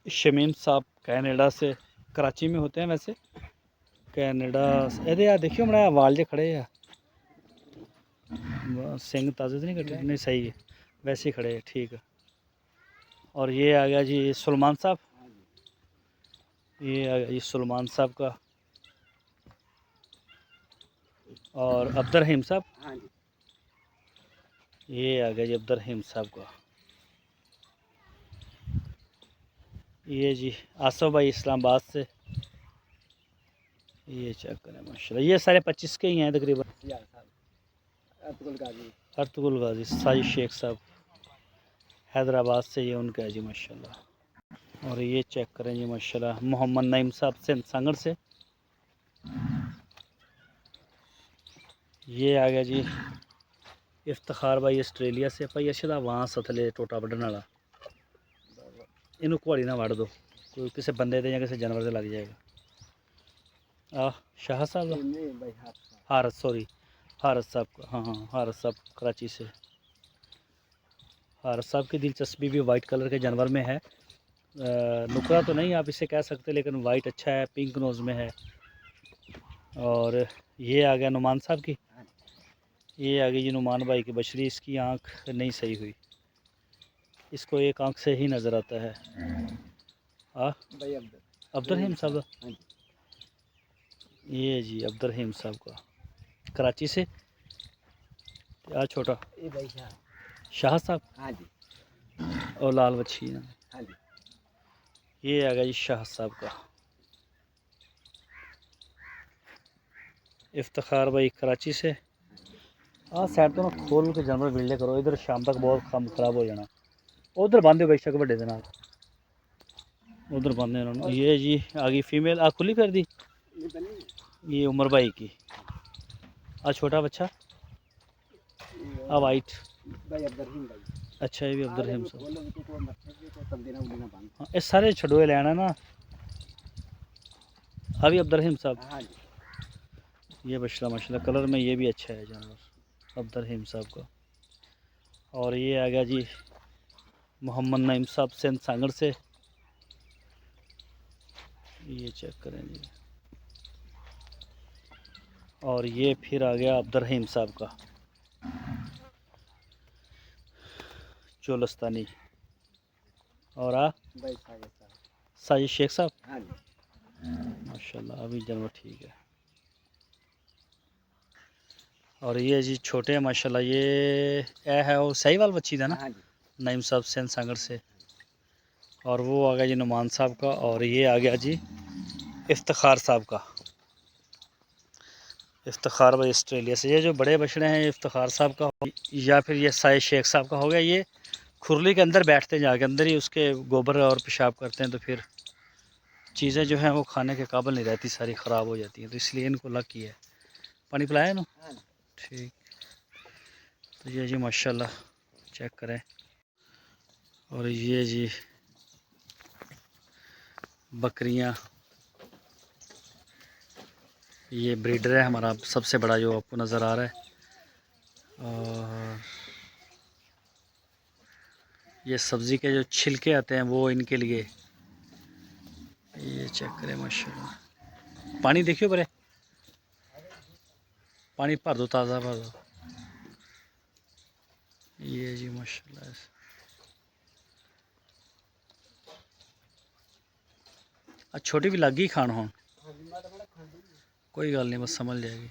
शमीम साहब कनाडा से, कराची में होते हैं वैसे। कनाडा ये यार देखियो बड़ा वाल जे खड़े है, सिंह ताज़े तो नहीं कटे? नहीं सही है, वैसे ही खड़े हैं, ठीक है। और ये आ गया जी सलमान साहब, ये आ गया जी सलमान साहब का। और अब्दुल रहीम साहब, ये आ गया जी अब्दुल रहीम साहब का। ये जी आसफ भाई इस्लामाबाद से, ये चेक करें माशाल्लाह, ये सारे 25 के ही हैं तकरीबन। अर्तुगरुल गाजी साजिद शेख साहब हैदराबाद से, ये उनका है जी माशाल्लाह। और ये चेक करें जी माशाल्लाह मोहम्मद नईम साहब से सांगड़ से। ये आ गया जी इफ्तिखार भाई ऑस्ट्रेलिया से। भाई अच्छा वहाँ सथले टोटा वढ़न वाला, इनू कुआड़ी ना वढ़ दो, कोई किसी बंदे दे या किसी जानवर से लग जाएगा। शाह साहब हारत, सॉरी हारत साहब का, हाँ हाँ हारत साहब कराची से। हारत साहब की दिलचस्पी भी वाइट कलर के जानवर में है, नुकरा तो नहीं आप इसे कह सकते, लेकिन वाइट अच्छा है, पिंक नोज़ में है। और ये आ गया नुमान साहब की, ये आ गई जी नुमान भाई की बछड़ी। इसकी आँख नहीं सही हुई, इसको एक आँख से ही नज़र आता है। अब्दुल रहीम साहब, ये जी अब्दुल रहीम साहब का कराची से। क्या छोटा शाह साहब, हाँ जी। और लाल बच्छी, हाँ जी। ये आ गया जी शाह साहब का। इफ्तिखार भाई कराची से। साइड तो ना खोल के जानवर बिल्डे करो, इधर शाम तक बहुत काम खराब हो जाना। उधर बांधे बेशक बड़े दिन उधर बांधे उन्होंने। ये जी आ गई फीमेल, खुली कर दी, ये उमर भाई की। छोटा बच्चा वाइट, अच्छा ये भी अब्दुल रहीम साहब। हाँ ये सारे छड़ोए लेना ना, अभी अब्दुल रहीम साहब। ये बछड़ा माशाल्लाह कलर में ये भी अच्छा है जानवर, अब्दुल रहीम साहब का। और ये आ गया जी मोहम्मद नईम साहब सिंध सांगड़ से, ये चेक करें जी। और ये फिर आ गया अब्दुल रहीम साहब का चोलस्तानी। और साजिद शेख साहब, माशाल्लाह अभी जानवर ठीक है। और ये जी छोटे माशाल्लाह, ये है वो सही वाल बच्ची था ना, नईम साहब सिंध सांगड़ से। और वो आ गया जी नुमान साहब का। और ये आ गया जी इफ्तिखार साहब का, इफ्तिखार भाई ऑस्ट्रेलिया से। ये जो बड़े बछड़े हैं इफ्तिखार साहब का, या फिर ये साजिद शेख साहब का हो गया। ये खुरली के अंदर बैठते हैं, जाके अंदर ही उसके गोबर और पेशाब करते हैं, तो फिर चीज़ें जो हैं वो खाने के काबिल नहीं रहती, सारी ख़राब हो जाती हैं, तो इसलिए इनको लग किया है। पानी पिलाया ना, ठीक। तो ये जी माशाल्लाह चेक करें। और ये जी बकरियां, ये ब्रीडर है हमारा सबसे बड़ा जो आपको नज़र आ रहा है। और ये सब्ज़ी के जो छिलके आते हैं वो इनके लिए, ये चेक करें माशाल्लाह। पानी देखियो बरे, पानी भर दो, ताज़ा भर दो। ये जी माशाल्लाह, छोटी भी लग गई खान हो, कोई गल नहीं, बस समझ जाएगी।